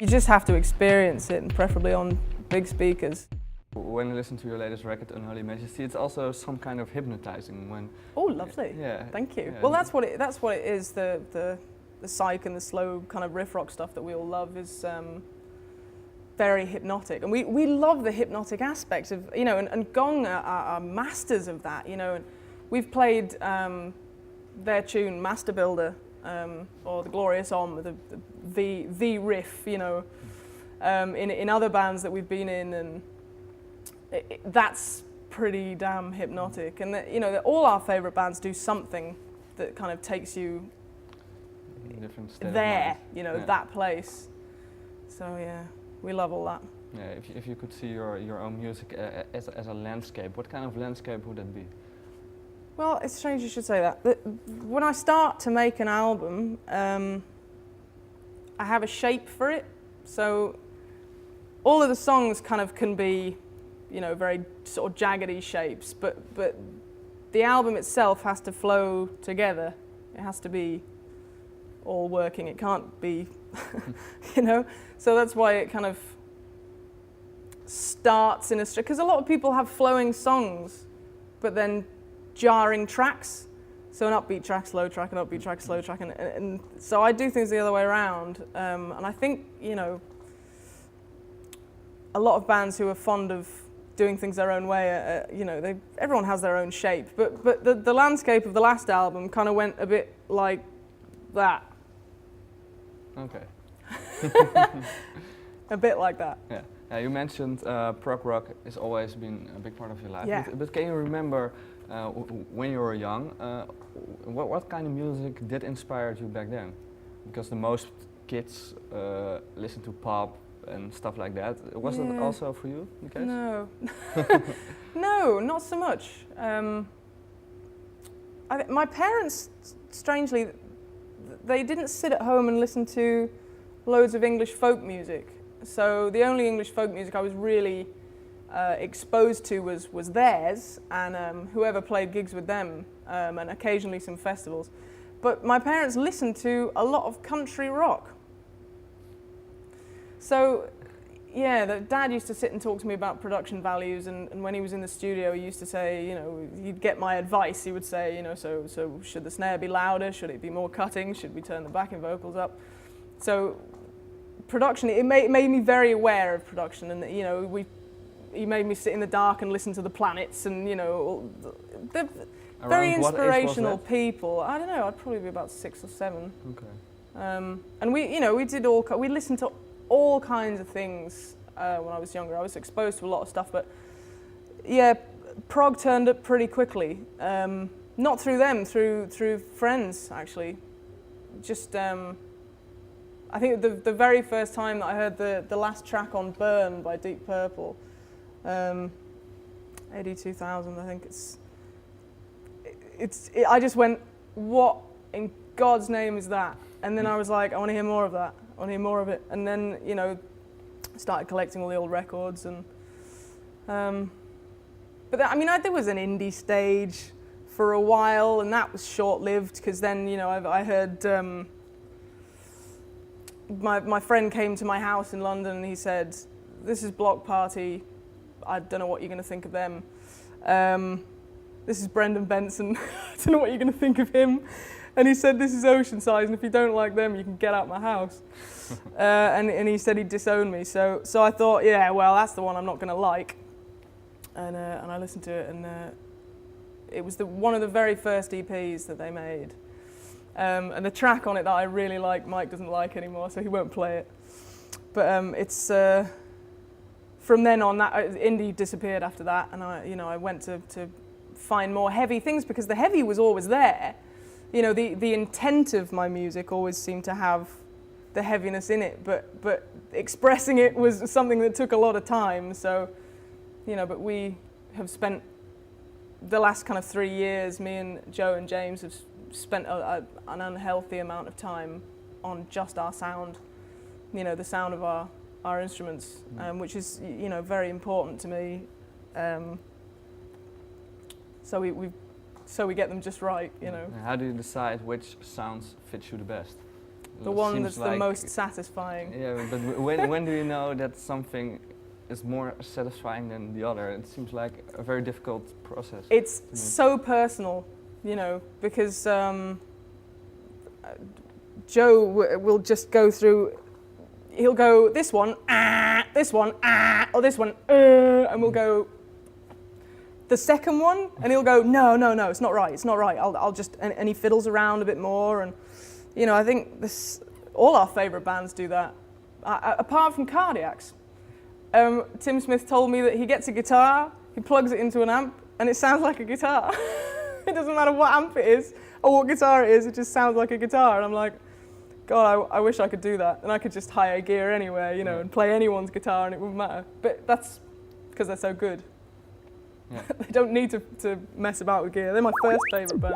You just have to experience it, and preferably on big speakers. When you listen to your latest record, Unholy Majesty, it's also some kind of hypnotizing. Oh, lovely. Yeah. Thank you. Yeah. Well, that's what it is. The psych and the slow kind of riff rock stuff that we all love is very hypnotic, and we love the hypnotic aspect of, you know, and Gong are masters of that, you know. And we've played their tune Master Builder or the Glorious Om, the riff, you know, in other bands that we've been in, and that's pretty damn hypnotic. And you know, all our favourite bands do something that kind of takes you there, you know, that place. So yeah, we love all that. Yeah, if you could see your own music as a landscape, what kind of landscape would that be? Well, it's strange you should say that. When I start to make an album, I have a shape for it. So all of the songs kind of can be, you know, very sort of jaggedy shapes, but the album itself has to flow together. It has to be all working. It can't be, you know. So that's why it kind of starts in a because a lot of people have flowing songs, but then jarring tracks. So an upbeat track, slow track, an upbeat track, slow track, and so I do things the other way around. And I think, you know, a lot of bands who are fond of doing things their own way, you know, everyone has their own shape. But the landscape of the last album kind of went a bit like that. Okay. A bit like that. Yeah. You mentioned prog rock has always been a big part of your life. Yeah. But can you remember when you were young, what kind of music did inspire you back then? Because the most kids listen to pop and stuff like that. Was it also for you, the case? No. No, not so much. My parents, strangely, they didn't sit at home and listen to loads of English folk music. So the only English folk music I was really exposed to was theirs, and whoever played gigs with them, and occasionally some festivals. But my parents listened to a lot of country rock. So, yeah, Dad used to sit and talk to me about production values, and when he was in the studio, he used to say, you know, he'd get my advice. He would say, you know, so should the snare be louder? Should it be more cutting? Should we turn the backing vocals up? So, production, it made me very aware of production, and you know, he made me sit in the dark and listen to the Planets, and you know, they're very inspirational people. I don't know, I'd probably be about 6 or 7. Okay. And we listened to all kinds of things when I was younger. I was exposed to a lot of stuff, but yeah, prog turned up pretty quickly. Not through them, through friends actually. Just I think the very first time that I heard the last track on Burn by Deep Purple, AD 2000, I think I just went, what in God's name is that? And then I was like, I want to hear more of that. I want to hear more of it. And then, you know, started collecting all the old records. And but I mean, there was an indie stage for a while, and that was short-lived because then, you know, I heard my friend came to my house in London and he said, "This is Block Party. I don't know what you're going to think of them. This is Brendan Benson. I don't know what you're going to think of him." And he said, "This is Oceanside, and if you don't like them, you can get out my house." And he said he'd disown me. So I thought, yeah, well, that's the one I'm not going to like. And I listened to it, and it was one of the very first EPs that they made. And the track on it that I really like, Mike doesn't like anymore, so he won't play it. But it's from then on, that indie disappeared after that, and I went to find more heavy things because the heavy was always there. You know, the intent of my music always seemed to have the heaviness in it, but expressing it was something that took a lot of time. So, you know, but we have spent the last kind of 3 years, me and Joe and James have spent an unhealthy amount of time on just our sound, you know, the sound of our instruments, which is, you know, very important to me. So we get them just right, you know. How do you decide which sounds fit you the best? The one Seems that's the like- most satisfying. Yeah, but when do you know that something is more satisfying than the other? It seems like a very difficult process. It's to me. so personal, you know, because Joe will just go through, he'll go this one, this one, or this one, and we'll go the second one, and he'll go, no, it's not right, I'll just, and he fiddles around a bit more, and, you know, I think all our favourite bands do that, apart from Cardiacs. Tim Smith told me that he gets a guitar, he plugs it into an amp, and it sounds like a guitar. It doesn't matter what amp it is, or what guitar it is, it just sounds like a guitar, and I'm like, God, I wish I could do that, and I could just hire gear anywhere, you know, and play anyone's guitar, and it wouldn't matter. But that's because they're so good. Yeah. They don't need to mess about with gear. They're my first favourite band.